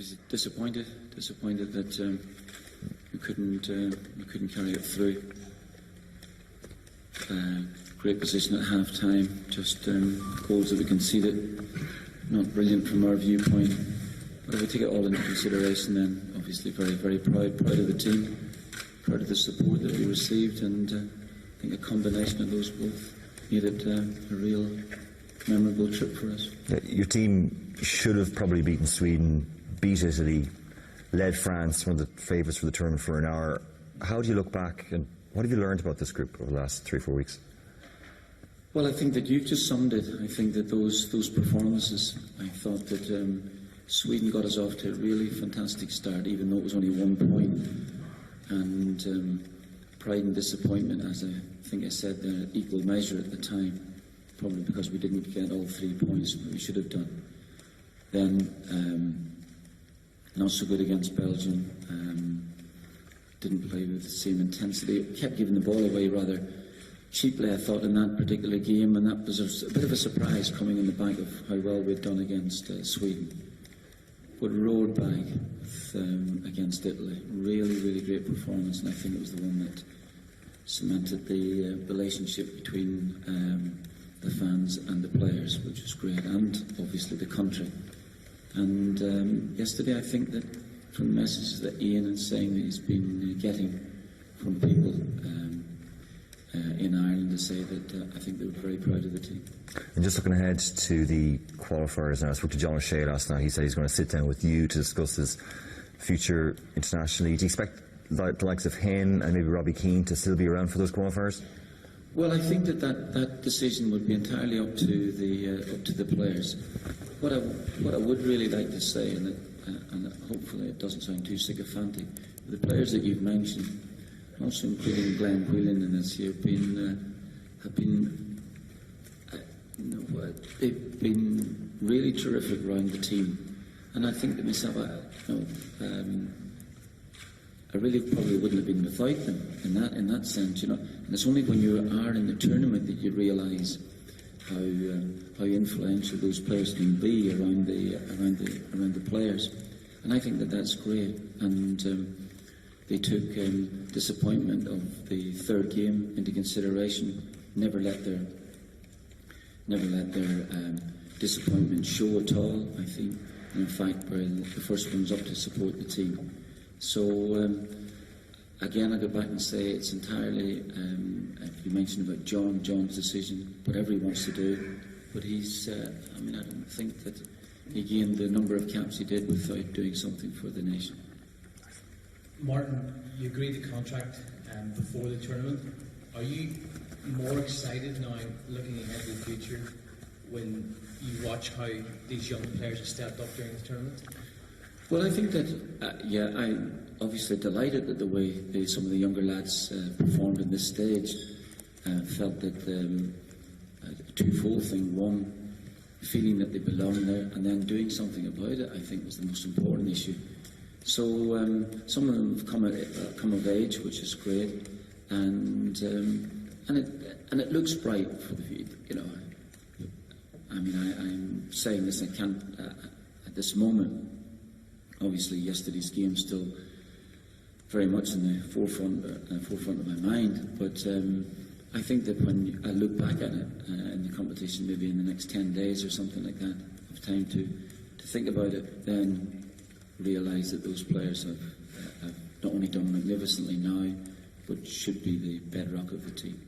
obviously disappointed that we couldn't carry it through. Great position at half time, just goals that we conceded, not brilliant from our viewpoint. But if we take it all into consideration, then obviously very proud of the team, proud of the support that we received, and I think a combination of those both made it a real memorable trip for us. Your team should have probably beaten Sweden, beat Italy, led France, one of the favourites for the tournament, for an hour. How do you look back, and what have you learned about this group over the last 3 or 4 weeks? Well, I think that you've just summed it. I think that those performances, I thought that Sweden got us off to a really fantastic start, even though it was only 1 point. And pride and disappointment, as I think I said, they're equal measure at the time, probably because we didn't get all 3 points that we should have done. Then not so good against Belgium. Didn't play with the same intensity. Kept giving the ball away rather cheaply, I thought, in that particular game, and that was a bit of a surprise coming in the back of how well we'd done against Sweden. But roared back against Italy. Really great performance, and I think it was the one that cemented the relationship between the fans and the players, which was great, and obviously the country. And yesterday, I think that from the messages that Ian is saying that he's been getting from people in Ireland, to say that I think they were very proud of the team. And just looking ahead to the qualifiers now, I spoke to John O'Shea last night. He said he's going to sit down with you to discuss his future internationally. Do you expect the likes of him and maybe Robbie Keane to still be around for those qualifiers? Well, I think that decision would be entirely up to the players. What I would really like to say, and hopefully it doesn't sound too sycophantic, the players that you've mentioned, also including Glenn Whelan in this year, they've been really terrific around the team, and I think that myself, I really probably wouldn't have been without them in that sense, you know. And it's only when you are in the tournament that you realise how influential those players can be around the players, and I think that that's great. And they took disappointment of the third game into consideration. Never let their disappointment show at all, I think. And in fact, were the first ones up to support the team. So again, I go back and say it's entirely. You mentioned about John's decision, whatever he wants to do. But he's. I don't think that he gained the number of caps he did without doing something for the nation. Martin, you agreed the contract before the tournament. Are you more excited now, looking ahead to the future, when you watch how these young players have stepped up during the tournament? Well, I think that, I'm obviously delighted at the way some of the younger lads performed in this stage. Felt that a twofold thing. One, feeling that they belong there, and then doing something about it, I think, was the most important issue. So some of them have come of age, which is great, and it looks bright for the future. You know, I'm saying this, I can't at this moment. Obviously, yesterday's game still very much in the forefront of my mind. But I think that when I look back at it in the competition, maybe in the next 10 days or something like that, of time to think about it, then realise that those players have not only done magnificently now, but should be the bedrock of the team.